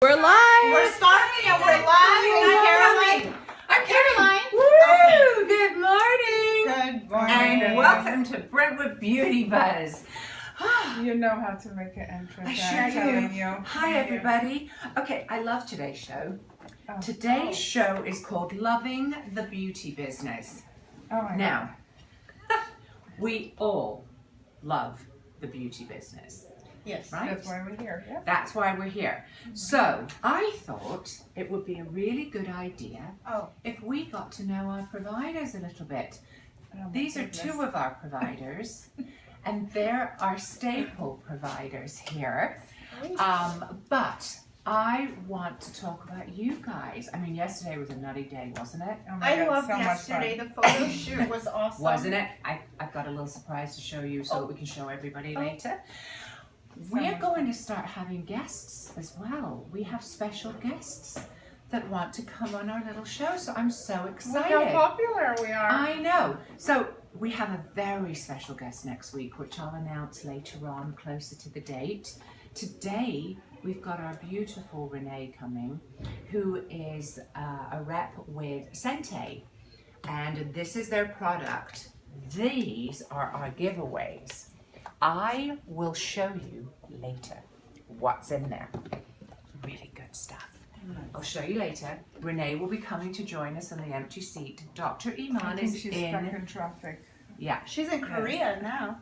We're live. We're starting and we're live. I'm Caroline. Woo! Okay. Good morning. Good morning. And welcome to Brentwood Beauty Buzz. You know how to make an entrance. I I'm sure telling do. you. Hi, everybody. Okay, I love today's show. Today's show is called Loving the Beauty Business. Oh my Now, we all love the beauty business. Yes. Right? That's why we're here. Yeah. That's why we're here. So I thought it would be a really good idea if we got to know our providers a little bit. Oh my These are goodness. two of our providers, and they're our staple providers here. But I want to talk about you guys. I mean, yesterday was a nutty day, wasn't it? Oh my I God, loved so much yesterday. fun. The photo shoot was awesome. Wasn't it? I've got a little surprise to show you so that we can show everybody later. We're going to start having guests as well. We have special guests that want to come on our little show, so I'm so excited. Look how popular we are. I know. So we have a very special guest next week, which I'll announce later on, closer to the date. Today, we've got our beautiful Renee coming, who is a rep with Sente, and this is their product. These are our giveaways. I will show you later what's in there. Really good stuff. I'll show you later. Renee will be coming to join us in the empty seat. Dr. I Iman think is she's stuck in traffic. Yeah. She's in Korea now.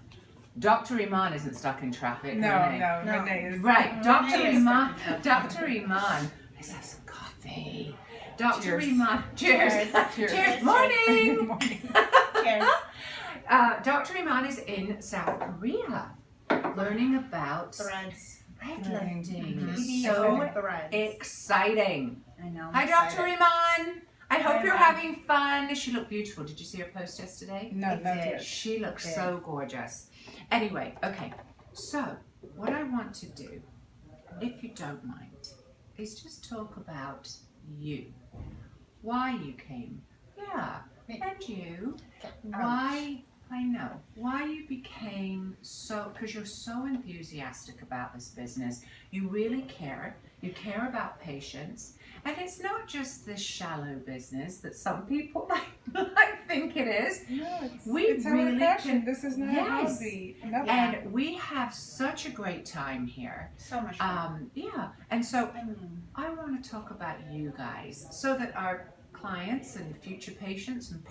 Dr. Iman isn't stuck in traffic. No, Renee. no, Renee is. Right, Dr. Renee is Iman. stuck in Dr. Iman. Let's have some coffee. Dr. Cheers. Iman. Cheers. Cheers. Cheers. Morning. Good morning. Cheers. Dr. Iman is in South Korea, learning about Threads. weightlifting. Mhm. So Threads. exciting. I know. Hi, Dr. Iman. I hope Hi, you're Iman. having fun. She looked beautiful. Did you see her post yesterday? No, not yet. She looks Okay. so gorgeous. Anyway, okay. So, what I want to do, if you don't mind, is just talk about you. Why you came. Yeah. And you. Why, I know, why you became so, because you're so enthusiastic about this business. You really care. You care about patients. And it's not just this shallow business that some people might think it is. No, We it's really our passion. can- This is not Yes. healthy. No. And we have such a great time here. So much fun. Yeah, and so I mean, I want to talk about you guys so that our clients and future patients and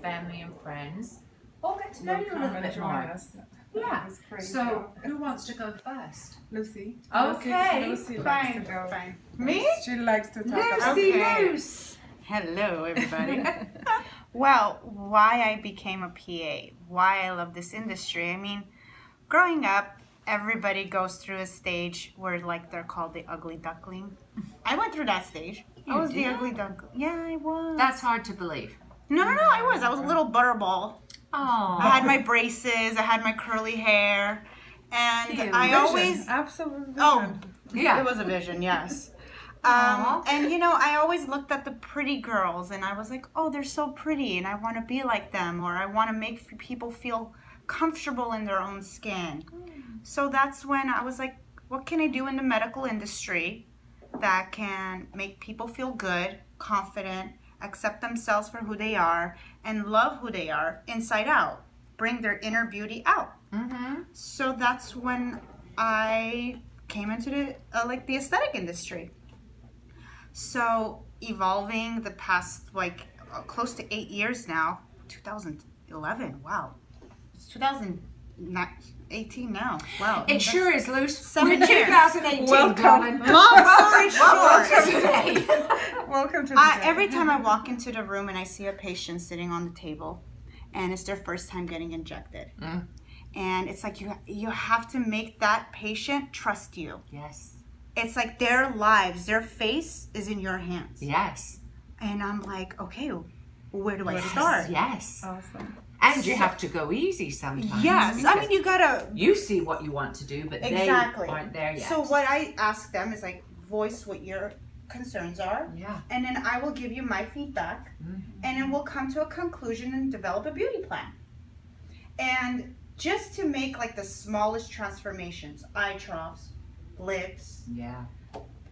family and friends all get to know Will you a come little and bit join more. us. Yeah. It's crazy. So who wants to go first? Lucy. Okay. Lucy likes to fine. go. Fine. Me? She likes to talk about Lucy Okay. Loose. Hello, everybody. Well, why I became a PA, why I love this industry. I mean, growing up, everybody goes through a stage where, like, they're called the ugly duckling. I went through that stage. I You was the did? ugly duckling. Yeah, I was. That's hard to believe. No, I was. I was a little butterball. Oh. I had my braces. I had my curly hair, and Cute. I Vision. always. Absolute Oh, vision. Yeah. It was a vision, yes. Aw. And you know, I always looked at the pretty girls and I was like, oh, they're so pretty and I want to be like them, or I want to make people feel comfortable in their own skin. So that's when I was like, what can I do in the medical industry that can make people feel good, confident, accept themselves for who they are, and love who they are inside out, bring their inner beauty out. Mm-hmm. So that's when I came into the the aesthetic industry. So evolving the past close to 8 years now, 2011. Wow, it's 2018 now. Wow, It sure is loose. 7 We're years. 2018, Welcome. darling. Long story Welcome short, today. Welcome to the day. every time I walk into the room and I see a patient sitting on the table, and it's their first time getting injected, and it's like you have to make that patient trust you. Yes. It's like their lives, their face is in your hands. Yes. And I'm like, okay, where do I start? Yes. Awesome. And you have to go easy sometimes. Yes, I because mean, you gotta. you see what you want to do, but Exactly. they aren't there yet. So what I ask them is like, voice what your concerns are, Yeah. and then I will give you my feedback, and then we'll come to a conclusion and develop a beauty plan. And just to make like the smallest transformations, eye troughs, lips, Yeah.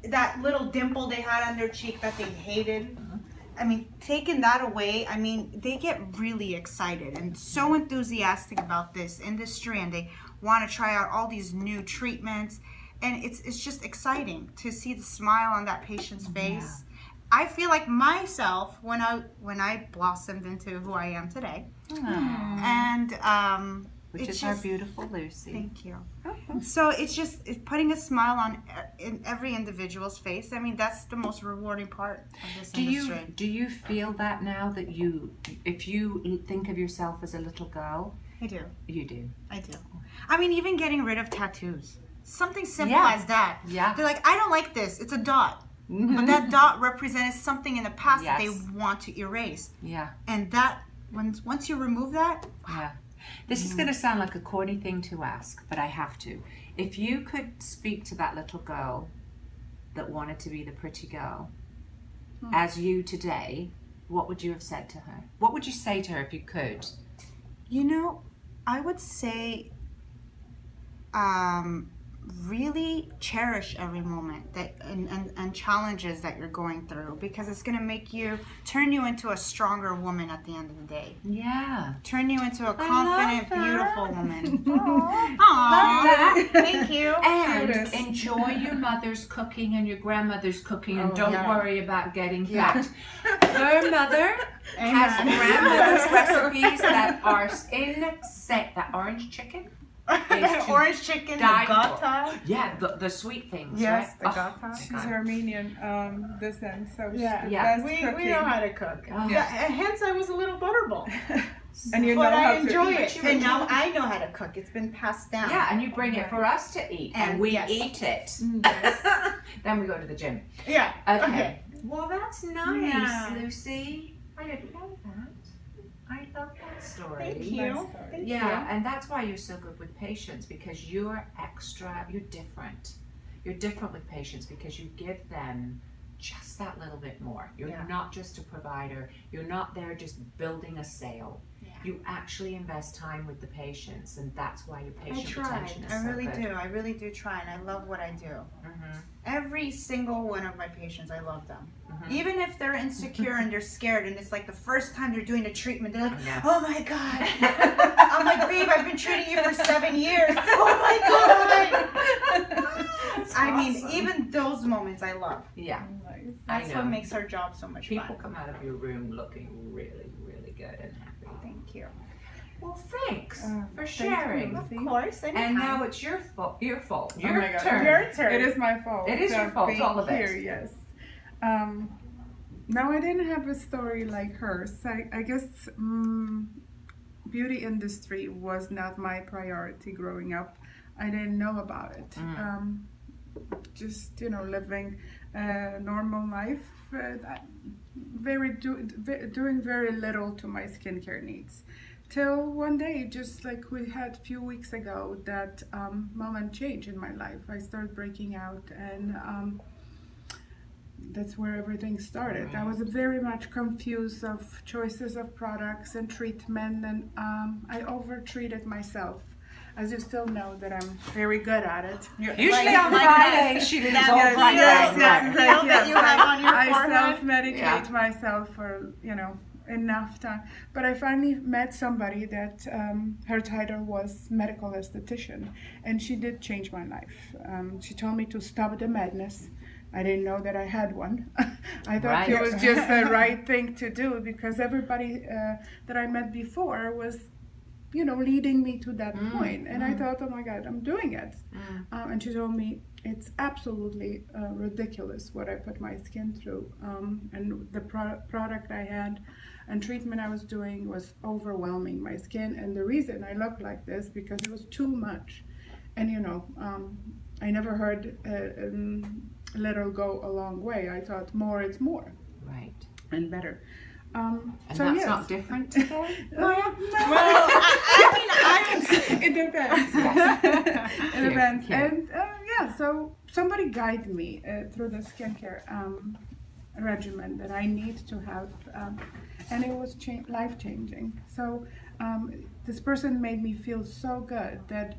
that little dimple they had on their cheek that they hated. I mean, taking that away, I mean, they get really excited and so enthusiastic about this industry, and they want to try out all these new treatments, and it's just exciting to see the smile on that patient's face. I feel like myself when I blossomed into who I am today. And Which is our beautiful Lucy. Thank you. So it's putting a smile on in every individual's face. I mean, that's the most rewarding part of this industry. Do you feel that now that if you think of yourself as a little girl? I do. You do. I do. I mean, even getting rid of tattoos. Something simple Yeah. as that. Yeah. They're like, I don't like this. It's a dot. But that dot represented something in the past that they Yes. want to erase. Yeah. And that, once you remove that, Yeah. This is going to sound like a corny thing to ask, but I have to. If you could speak to that little girl that wanted to be the pretty girl as you today, what would you have said to her? What would you say to her if you could? you know, I would say really cherish every moment that and challenges that you're going through, because it's going to turn you into a stronger woman at the end of the day. Yeah. Turn you into a confident, beautiful woman. Love Aww. that. Thank you. And Cutest. enjoy your mother's cooking and your grandmother's cooking, and Oh, don't yeah. worry about getting fat. Her mother has Amen. grandmother's recipes that are insane. That orange chicken is to Orange chicken, the die for. gata. Yeah, the sweet things, Yes, right? the gata. She's Armenian descent, so she's Yeah. the Yeah. best We cooking. know how to cook. Oh. Yeah, hence I was a little butterball. And you know But how I enjoy to it. eat. And now I know how to cook. It's been passed down. Yeah, and you bring it for us to eat, and And we yes. eat it. Then we go to the gym. Yeah. Okay. Well, that's nice, Yeah. Lucy. I didn't know that. I love that story. Thank Nice you. story. Thank Yeah, and that's why you're so good with patients, because you're different. You're different with patients because you give them just that little bit more. You're Yeah. not just a provider. You're not there just building a sale. Yeah. You actually invest time with the patients, and that's why your I patient try. retention is I so really good. do. I really do try, and I love what I do. Mhm. Every single one of my patients, I love them. Mhm. Even if they're insecure and they're scared, and it's like the first time they're doing a treatment, they're like, Yeah. "Oh my god!" I'm like, "Babe, I've been treating you for 7 years." Oh my god! I mean, awesome. even those moments I love. Yeah, Nice. I That's know. what makes our job so much People fun. come out of your room looking really, really good and happy. Thank you. Well, thanks for thank sharing. you. Of course. And anytime. now it's your fault. Your fault. Oh Your my God. turn. Your turn. It is my fault. It is your fault, being all of it. here, yes. No, I didn't have a story like hers. I guess beauty industry was not my priority growing up. I didn't know about it. Just living a normal life, doing very little to my skincare needs. Till one day, just like we had a few weeks ago, that moment change in my life. I started breaking out, and that's where everything started. I was very much confused of choices of products and treatment, and I over-treated myself. As you still know that I'm very good at it. Usually on like Friday, she did all Friday. that you have on your I forehead. self-medicate myself for, enough time. But I finally met somebody that her title was medical esthetician, and she did change my life. She told me to stop the madness. I didn't know that I had one. I thought it was just the right thing to do, because everybody that I met before was leading me to that point. And I thought, oh my God, I'm doing it. And she told me it's absolutely ridiculous what I put my skin through. And the product I had and treatment I was doing was overwhelming my skin. And the reason I look like this, because it was too much. And I never heard little go a long way. I thought more is more. Right. And better. And so that's yes. not different today? Well, it depends. It depends. Cute. And so somebody guided me through the skincare regimen that I need to have, and it was life changing. So this person made me feel so good that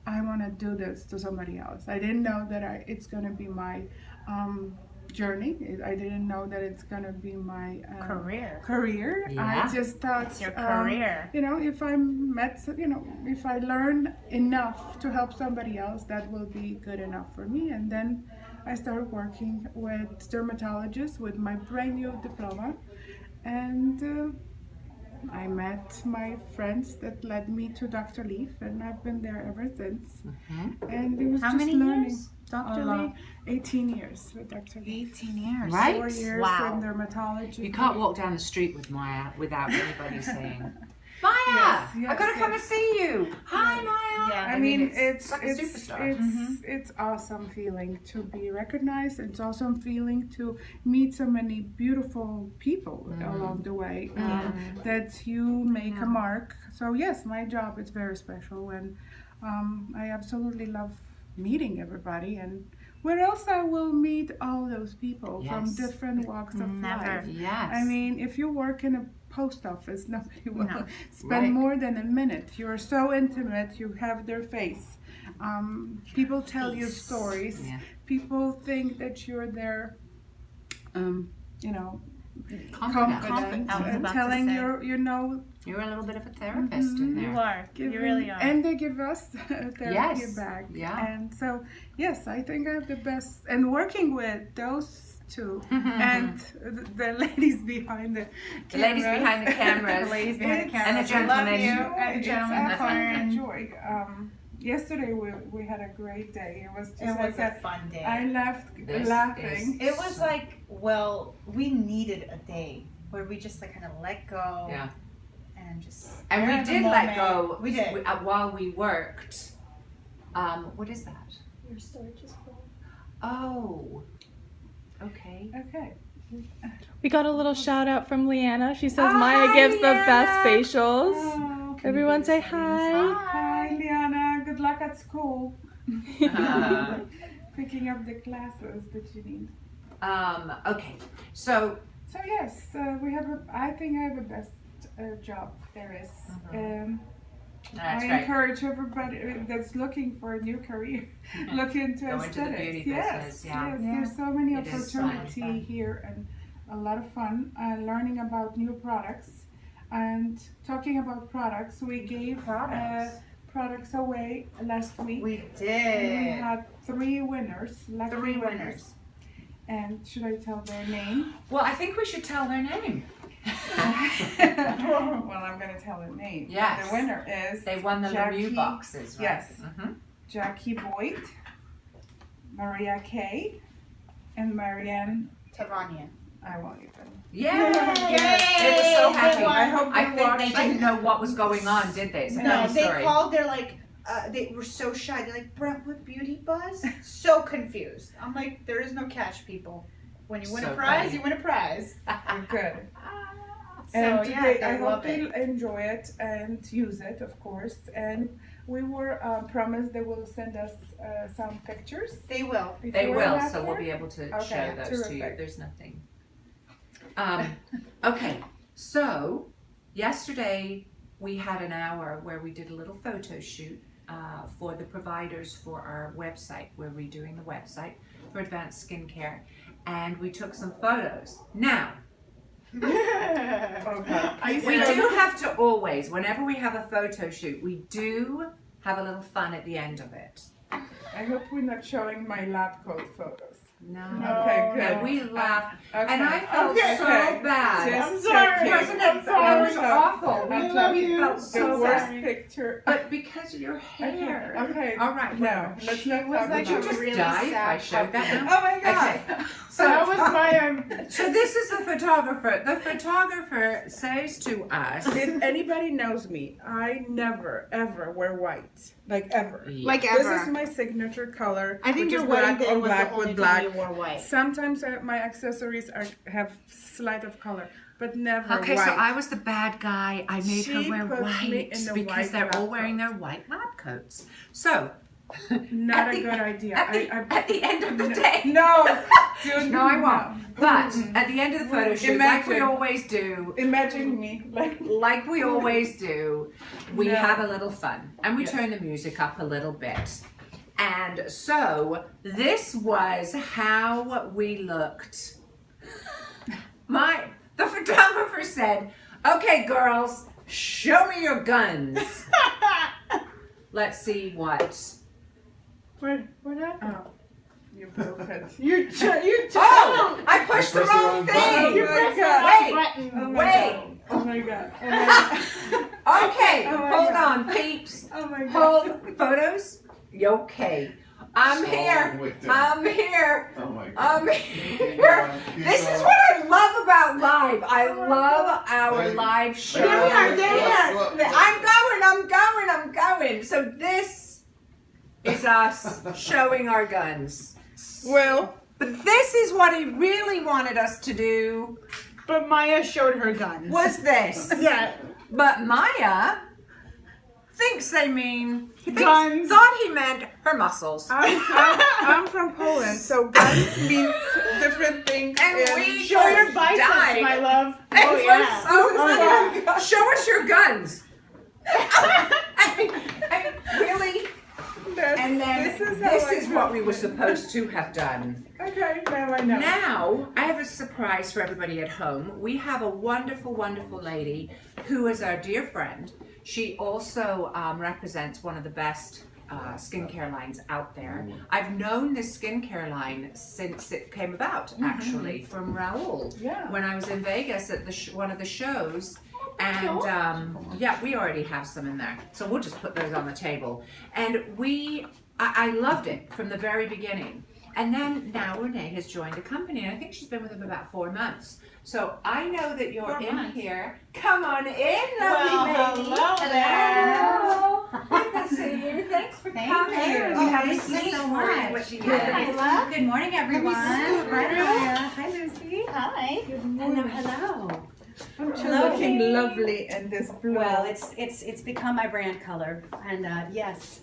I want to do this to somebody else. I didn't know that it's going to be my journey. I didn't know that it's gonna be my Career. Yeah. I just thought It's your career. if if I learn enough to help somebody else, that will be good enough for me. And then I started working with dermatologists with my brand new diploma, and I met my friends that led me to Dr. Leaf, and I've been there ever since. And it was How just many learning. years, Dr. A Lee? lot. 18 years with Dr. Leaf. 18 years. Right? 4 years Wow. in dermatology. You can't walk down the street with Maya without anybody saying, Maya, Yes, I gotta come and yes. see you. Hi, Maya. Yeah. I mean, it's like a superstar. it's awesome feeling to be recognized. It's awesome feeling to meet so many beautiful people along the way, that you make a mark. So yes, my job is very special, and I absolutely love meeting everybody. And where else I will meet all those people from Yes. different walks of Never. life. Yes. I mean, if you work in a post office, nobody will No. spend Right. more than a minute. You're so intimate, you have their face. People tell you stories. Yeah. People think that you're their, Confident. confident I was and about to telling say. You're a little bit of a therapist in there. You are. giving, You really are. and they give us therapy Yes. back. Yeah. And so, yes, I think I have the best. And working with those two and the ladies behind the The ladies cameras. behind the cameras. The ladies behind the It's- And the cameras. We love gentlemen. you. Joy. And the It's gentlemen. absolutely a joy. Yesterday we had a great day. It was just It was like a fun day. I left This laughing. It was like, well, we needed a day where we just like kind of let go. Yeah. And just. And we're we in the did let moment. go. We did. While we worked. What is that? Your storage is full. Oh. Okay. Okay. We got a little shout out from Leanna. She says Oh, Maya hi, gives the Leanna. best facials. Oh, can Everyone you say please hi. Hi, Liana. Good luck at school. Uh, Picking up the classes that you need. okay. So So yes, we have. I think I have the best job there is. that's I great. encourage everybody that's looking for a new career, look into Go into the aesthetics. beauty Yes, business, yeah. yes. There's so many It is fun. opportunity here and a lot of fun. Learning about new products and talking about products. We gave products away last week. We And we did. had 3 winners. Lucky 3 winners. And should I tell their name? Well, I think we should tell their name. Well, I'm going to tell the name. Yes. The winner is They won the Jackie, Lemieux boxes, right? yes. Mhm. Jackie Boyd, Maria Kay, and Marianne. Tavania. I won't even. Yay! Yes. They were so happy. I hope I they think they watched. didn't know what was going on, did they? It's a No, funny they story. called. They're like, they were so shy. They're like, Brentwood Beauty Buzz. So confused. I'm like, there is no catch, people. When you win So a prize, funny. you win a prize. Good. So And yeah, today, they I hope love it. they'll enjoy it and use it, of course. And we were promised they will send us some pictures. They will. They before will, and so we'll after. be able to Okay, show those to you. terrific. There's nothing. Okay, so yesterday we had an hour where we did a little photo shoot for the providers for our website. We're redoing the website for advanced skincare, and we took some photos. Now, Okay. we do have to always, whenever we have a photo shoot, we do have a little fun at the end of it. I hope we're not showing my lab coat photos. No. Okay, good. And we laughed, Okay. and I felt Okay, so okay. bad. Just I'm sorry. checking. Wasn't I'm it? sorry. It was awful. We We love you. felt The so worst bad. picture. But because of your hair. Okay. All right. No, whatever. let's not was talk like about Would you just really die if I sad showed that puppy. now? Oh my god. Okay. So that was my. So this is the photographer. The photographer says to us. If anybody knows me, I never ever wear white. Like ever. Like This ever. is my signature color. I think which your is wedding black day on was black the only with black. time you wore white. Sometimes my accessories have slight of color, but never Okay, white. so I was the bad guy. I made her She wear put me white in the because white they're all lab wearing coat. their white lab coats. So. Not at a the- good idea. At the end of the day. No, dude, No, I won't. But at the end of the photo shoot, like we Imagine. always do, Imagine me like we always do, we No. have a little fun and we Yes. turn the music up a little bit. And so this was how we looked. The photographer said, "Okay, girls, show me your guns." Let's see what. What happened? Oh, you broke it. Oh, I pushed the pressed the wrong wrong thing. button. You pressed the wrong button. Wait. Oh my god. Oh my god. Okay, Oh my hold God. on, peeps. Oh my god. Hold photos. Okay. I'm So here. wicked. I'm here. Oh my God. I'm here. This is what I love about live. I love our Hey. live show. There we are, there we are. Look. I'm going. So this is us showing our guns. Well, But this is what he really wanted us to do, But Maya showed her guns. was this. Yeah. But Maya thinks Guns. thought he meant her muscles. I'm from Poland, so guns means different things. And in- we Show your just biceps, died. my love. And Oh, we're yeah. so yeah. Show us your guns. I mean, really? And then this is, this is what we were supposed to have done. Okay, now I know. Now, I have a surprise for everybody at home. We have a wonderful, wonderful lady who is our dear friend. She also represents one of the best skincare lines out there. I've known this skincare line since it came about, actually, from Raul. Yeah. When I was in Vegas at the one of the shows. And yeah, we already have some in there. So we'll just put those on the table. And I loved it from the very beginning. And then now Renee has joined the company, and I think she's been with them about 4 months. So I know that you're 4 in months. here. Come on in, lovely Well, lady. hello there. Hello. Good to see you. Thanks for coming. you. You have a Thank you seat so for much. what you Good. get. Good morning, everyone. Hi, Lucy. Hi. Hello, hello. You're Hello. looking lovely in this blue. Well, it's become my brand color, and yes,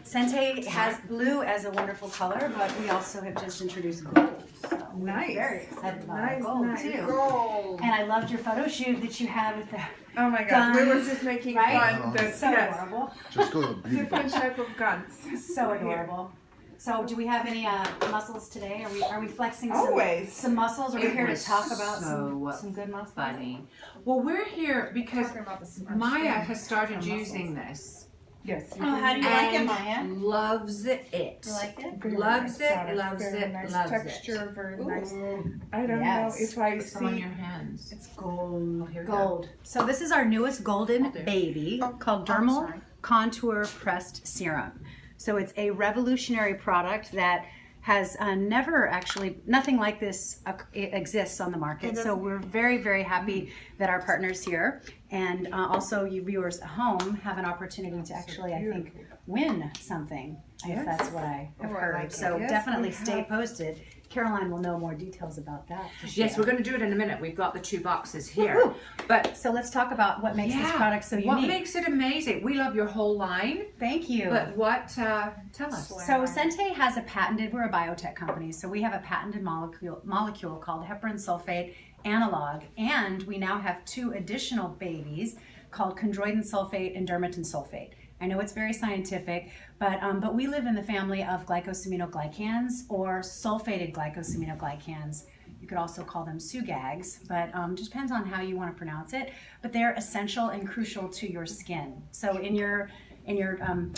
Sente has blue as a wonderful color, but we also have just introduced gold. So we're Nice. very excited about Nice, gold nice. too. Gold. And I loved your photo shoot that you had with the Oh my god, we were guns, just making right? fun. That, so yes, adorable, Just go to the beauty different box. type of guns. so adorable. So, do we have any muscles today? Are we flexing Always. some muscles? Are we It here to was talk about so some good muscles? Funny. Well, we're here because Talking about the Maya skin, has started our using muscles. this. Yes. Oh, how do you like it, And Maya? loves it. You like it? Very Loves nice it, product, loves very it, nice loves texture, very nice. Ooh. I don't Yes. know if I Put some on see. your hands. It's gold. Here we go. Gold. So this is our newest golden Hold it. baby called oh, Dermal sorry. Contour Pressed Serum. So it's a revolutionary product that has never actually, nothing like this exists on the market. So we're very, very happy that our partners here and also you viewers at home have an opportunity to actually, I think, win something, if Yes. that's what I have Oh, I heard. like it. So Yes, definitely we stay have- posted. Caroline will know more details about that. to Yes, share. we're going to do it in a minute. We've got the 2 boxes here. But So let's talk about what makes this product so what unique. makes it amazing? We love your whole line. Thank you. But what? Tell us. So Sente has a patented, we're a biotech company, so we have a patented molecule called heparin sulfate analog, and we now have 2 additional babies called chondroitin sulfate and dermatin sulfate. I know it's very scientific, but we live in the family of glycosaminoglycans or sulfated glycosaminoglycans. You could also call them SUGAGs, but just depends on how you want to pronounce it. But they're essential and crucial to your skin. So in your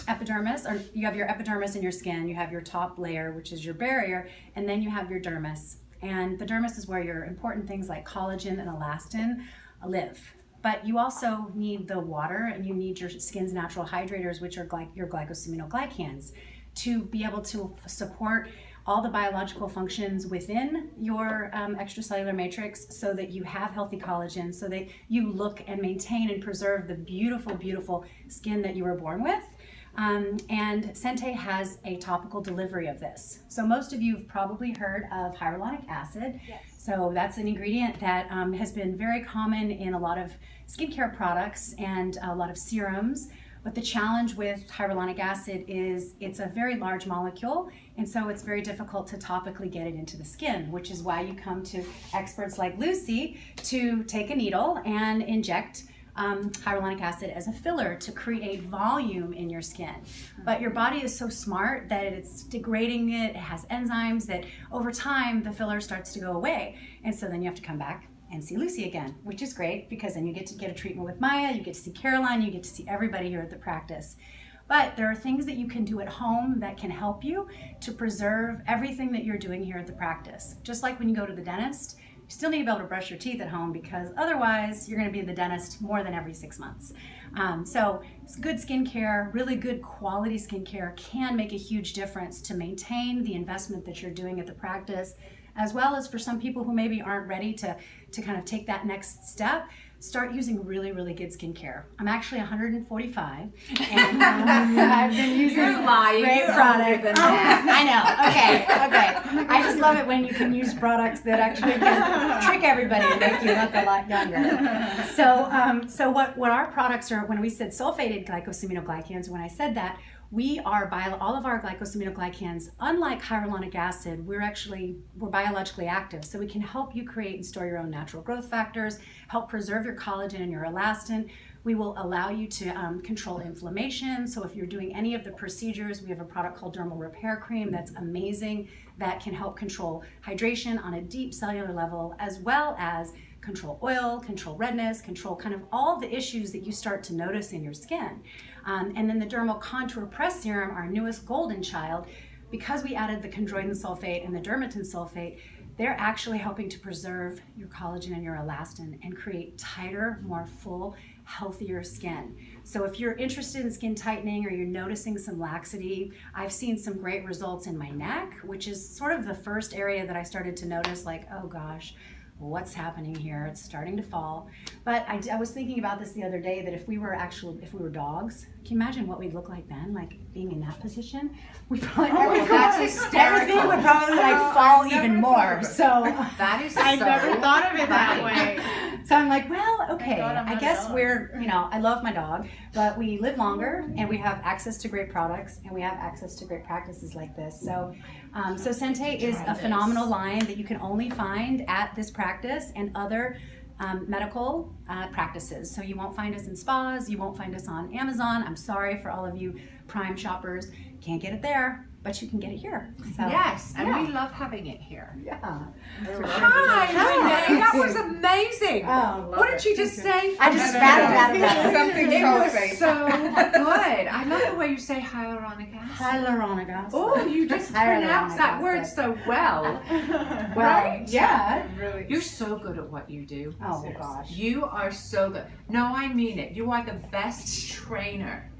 epidermis, or you have your epidermis in your skin, you have your top layer, which is your barrier, and then you have your dermis. And the dermis is where your important things like collagen and elastin live. But you also need the water, and you need your skin's natural hydrators, which are your glycosaminoglycans, to be able to support all the biological functions within your extracellular matrix so that you have healthy collagen, so that you look and maintain and preserve the beautiful, beautiful skin that you were born with. And Sente has a topical delivery of this. So most of you have probably heard of hyaluronic acid. Yes. So that's an ingredient that has been very common in a lot of skincare products and a lot of serums. But the challenge with hyaluronic acid is it's a very large molecule, and so it's very difficult to topically get it into the skin, which is why you come to experts like Lucy to take a needle and inject hyaluronic acid as a filler to create volume in your skin. But your body is so smart that it's degrading it. It has enzymes that over time the filler starts to go away. And so then you have to come back and see Lucy again, which is great because then you get to get a treatment with Maya, you get to see Caroline, you get to see everybody here at the practice. But there are things that you can do at home that can help you to preserve everything that you're doing here at the practice. Just like when you go to the dentist, you still need to be able to brush your teeth at home because otherwise you're going to be at the dentist more than every 6 months. So good skincare, really good quality skincare can make a huge difference to maintain the investment that you're doing at the practice, as well as for some people who maybe aren't ready to kind of take that next step. Start using really, really good skincare. I'm actually 145, and I've been using great products. I know. Okay. I just love it when you can use products that actually can trick everybody and make you look a lot younger. So what our products are, when we said sulfated glycosaminoglycans, when I said that, we are all of our glycosaminoglycans, unlike hyaluronic acid, we're biologically active. So we can help you create and store your own natural growth factors, help preserve your collagen and your elastin. We will allow you to control inflammation. So if you're doing any of the procedures, we have a product called Dermal Repair Cream that's amazing, that can help control hydration on a deep cellular level, as well as control oil, control redness, control kind of all the issues that you start to notice in your skin. And then the Dermal Contour Press Serum, our newest golden child, because we added the chondroitin sulfate and the dermatin sulfate, they're actually helping to preserve your collagen and your elastin and create tighter, more full, healthier skin. So if you're interested in skin tightening or you're noticing some laxity, I've seen some great results in my neck, which is sort of the first area that I started to notice, like, oh gosh, what's happening here? It's starting to fall. But I was thinking about this the other day, that if we were dogs, can you imagine what we'd look like then, like being in that position? We probably everything would probably fall even more. So That is I so never thought of it that funny. way. So I'm like, well, okay, God I'm I not guess a dog. we're, I love my dog, but we live longer and we have access to great products and we have access to great practices like this. So Sente is a phenomenal line that you can only find at this practice and other medical practices. So you won't find us in spas, you won't find us on Amazon. I'm sorry for all of you Prime shoppers, can't get it there, but you can get it here. So, Yes, and yeah. we love having it here. Yeah. Hi, Renee, that was amazing. Oh, What did you just say? I just spat it out. Something It was sulfate. so good. I love the way you say hyaluronic acid. Hyaluronic acid. Oh, you just pronounced that word so well. Well, Right? yeah. Really. You're so good at what you do. Oh gosh. You are so good. No, I mean it. You are the best trainer.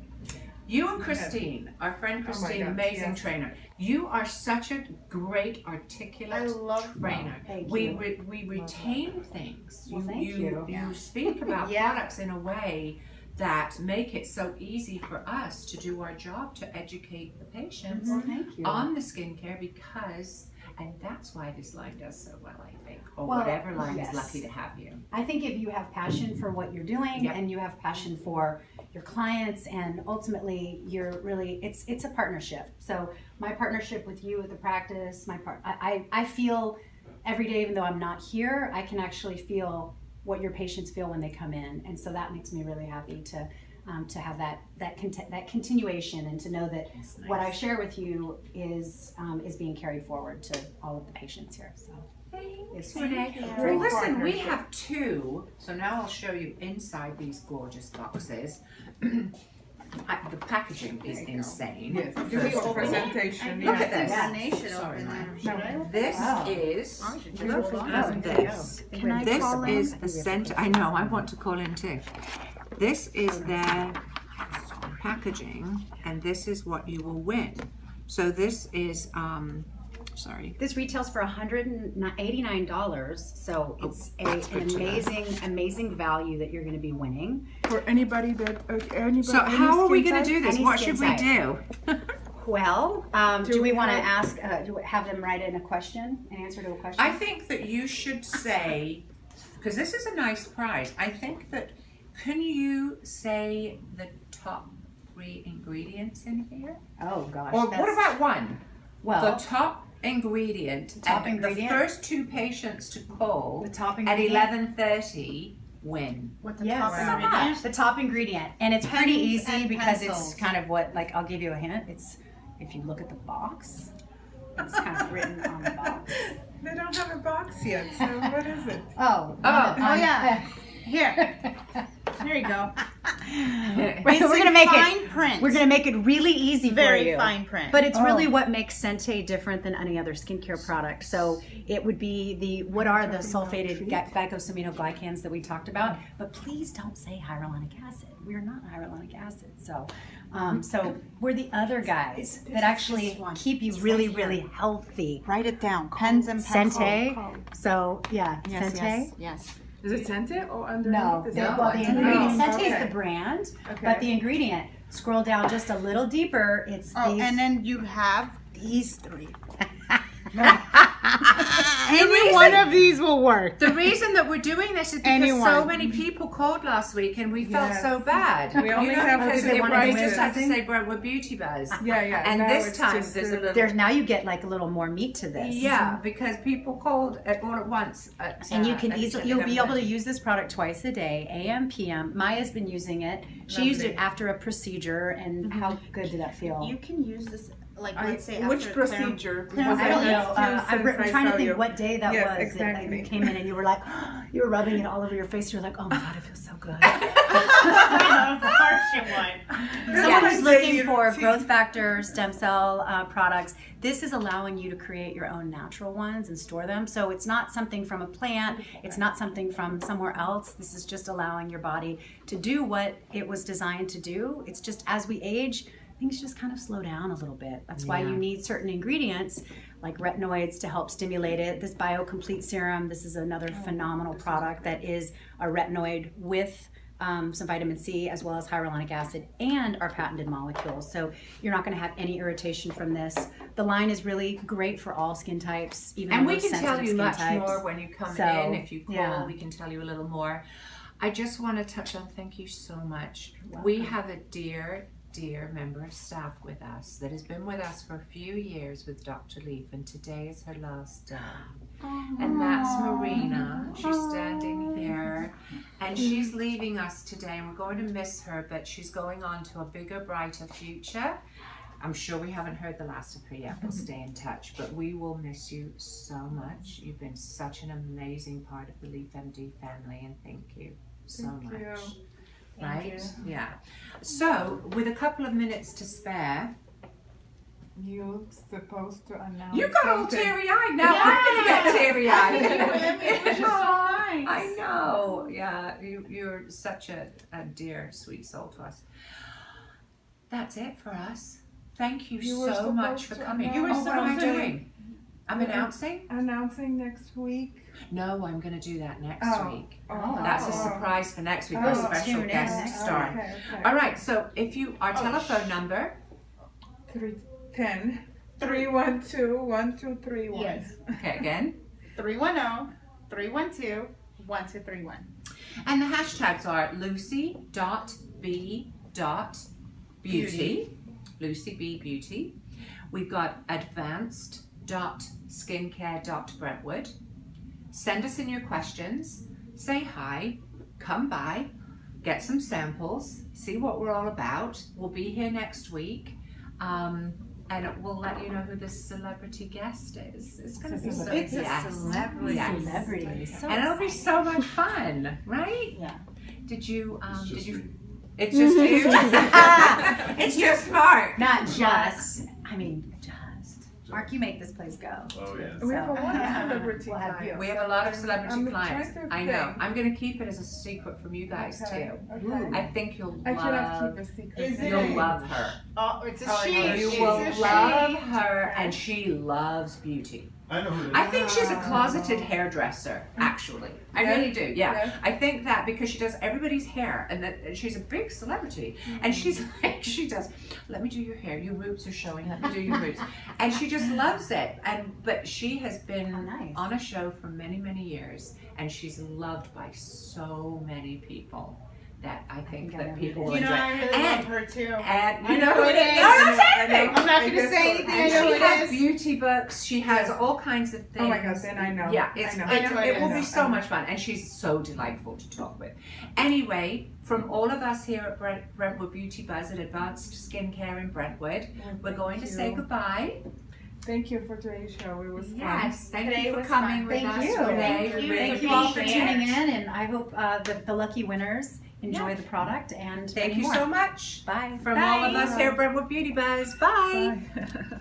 You and Christine, our friend Christine, God, amazing yes. trainer. You are such a great articulate I love trainer. Thank We you. we retain things. Well, thank you. You speak about Yeah. products in a way that make it so easy for us to do our job to educate the patients Well, thank you. on the skincare, because, and that's why this line does so well, I think, or Well, whatever line yes. is lucky to have you. I think if you have passion for what you're doing Yep. and you have passion for your clients, and ultimately you're really, it's a partnership. So my partnership with you at the practice, I feel every day, even though I'm not here, I can actually feel what your patients feel when they come in, and so that makes me really happy to have that continuation, and to know that what I share with you is being carried forward to all of the patients here. So Thanks, It's Renee. you. Well, Great listen, we partnership. have two, so now I'll show you inside these gorgeous boxes. The packaging is insane. Yes. first Do the of all. presentation. Look yeah. at this. Renee should Sorry, open Maya. them. Should I open This Wow. is, I should just look hold on. at this. Can I This call in? is the center, I know, I want to call in too. This is their packaging, and this is what you will win. So this is, sorry. this retails for $189, so it's that's an good to know. amazing value that you're going to be winning. For anybody that anybody. So any how are we skin going to type? do this? Any What skin should we do? Well, do we we want to have- ask, have them write in a question, an answer to a question? I think that you should say, because this is a nice prize, I think that, can you say the top 3 ingredients in here? Oh gosh. Or what about one? well, The top ingredient. top and ingredient? The first 2 patients to call the top at ingredient? 11:30 win. What the Yes, top so ingredient? much. The top ingredient, and it's pretty Pens easy and because pencils. it's kind of what, like, I'll give you a hint. It's, if you look at the box, it's kind of written on the box. They don't have a box yet, so what is it? Oh, yeah. Here. Here you go. We're gonna make fine it. print. We're gonna make it really easy for Very you. fine print. But it's really what makes Sente different than any other skincare product. So it would be what are the sulfated glycosaminoglycans that we talked about? But please don't say hyaluronic acid. We're not hyaluronic acid. So, so we're the other guys that actually this one. keep you It's really, right here. really healthy. Write it down. Pens and pencils. Sente. So yeah, Yes, Sente. yes. Is it Sente or underneath? No, Is the, it- well, the ingredient. Oh, Sente is okay. the brand, Okay. but the ingredient. Scroll down just a little deeper. It's Oh, these. and then you have these three. The Any reason- one of these will work. The reason that we're doing this is because so Anyone. many people called last week and we felt Yes. so bad. We only have because to say we Brentwood. just had to say Brentwood Beauty Buzz. Yeah. And now this it's time just, there's a little. There's now you get like a little more meat to this. Yeah, because people called all at once. And you can at easily, 10, you'll be able to 11. use this product twice a day, AM, PM. Maya's been using it. She used it Lovely. after a procedure, and how good did that feel? You can use this, like, let's say Which after procedure? Clear- Because I don't know. had few I'm since I trying to saw think you. what day that Yes, was. exactly. That you came in and you were like, you were rubbing it all over your face. You're like, oh my God, it feels so good. Of course you would. Someone my who's looking daily for routine. growth factor stem cell products, this is allowing you to create your own natural ones and store them. So it's not something from a plant, it's not something from somewhere else. This is just allowing your body to do what it was designed to do. It's just as we age, things just kind of slow down a little bit. That's why you need certain ingredients like retinoids to help stimulate it. This BioComplete Serum, this is another phenomenal product that is a retinoid with some vitamin C as well as hyaluronic acid and our patented molecules. So you're not going to have any irritation from this. The line is really great for all skin types, even And the we most can tell sensitive you skin much types. more when you come So, in. If you call, yeah. we can tell you a little more. I just want to touch on, thank you so much. We have a dear member of staff with us that has been with us for a few years with Dr. Leaf, and today is her last day. And that's Marina. She's standing here, and she's leaving us today, and we're going to miss her, but she's going on to a bigger, brighter future. I'm sure we haven't heard the last of her yet. We'll stay in touch, but we will miss you so much. You've been such an amazing part of the Leaf MD family, and thank you so much. you. Right? Yeah. So, with a couple of minutes to spare, You're supposed to announce. you got all something. teary-eyed. Now I'm going to get teary-eyed. Which is so nice. I know. Yeah, you're such a dear, sweet soul to us. That's it for us. Thank you, You were so much for supposed to coming. announce What am I something. doing? I'm announcing? Announcing next week. No, I'm going to do that next week. Oh, That's a oh. surprise for next week. Oh, Our special tune in guest next star. Okay. All right, so if you, our telephone number, 310 312 1231. Yes. okay, again, 310-312-1231. and the hashtags are lucy.b.beauty, Lucy B Beauty. We've got advanced.skincare.brentwood. Send us in your questions, say hi, come by, get some samples, see what we're all about. We'll be here next week. And we'll let you know who this celebrity guest is. It's going to be so It's a yes. celebrity. Yes. Celebrity. So And it'll be so much fun, right? Yeah. Did you, It's just me. it's just you? It's just Mark. Not just, I mean, just. Mark, you make this place go. Oh, yeah. We have a lot of So- celebrity We'll have clients. We have a lot of celebrity I'm clients. trying to I know. think. I'm going to keep it as a secret from you guys Okay, too. okay. I think you'll I cannot love. keep a secret. Is it? You'll love her. Oh, it's a Oh, she. yeah. You It's will a she. love her, and she loves beauty. I know who it is. I think she's a closeted hairdresser, actually. I Yeah? really do, yeah. Yeah. I think that because she does everybody's hair, and that and she's a big celebrity, and she's like, she does, let me do your hair, your roots are showing, let me do your roots. And she just loves it. But she has been How nice. on a show for many, many years, and she's loved by so many people that I think I that know people who will it is. You know, enjoy. I really And- love her too. And I you know know who who it it is. is. No, don't say anything. I'm not going to say anything. I And know she who it has is. beauty books. She has all kinds of things. Oh my God, then I know. Yeah, it's, I know. I know it it will is. be I so know. much fun, and she's so delightful to talk with. Anyway, from all of us here at Brentwood Beauty Buzz at Advanced Skincare in Brentwood, we're going to say goodbye. Thank you for today's show. It was fun. Yes, thank Today you for was coming fun. with Thank us you. today. Thank you. We really Thank you all for appreciate tuning it. in, and I hope the lucky winners enjoy Yeah. the product. And Thank many you more. so much. Bye. From all of us here at Brentwood Beauty Buzz. Bye. Bye.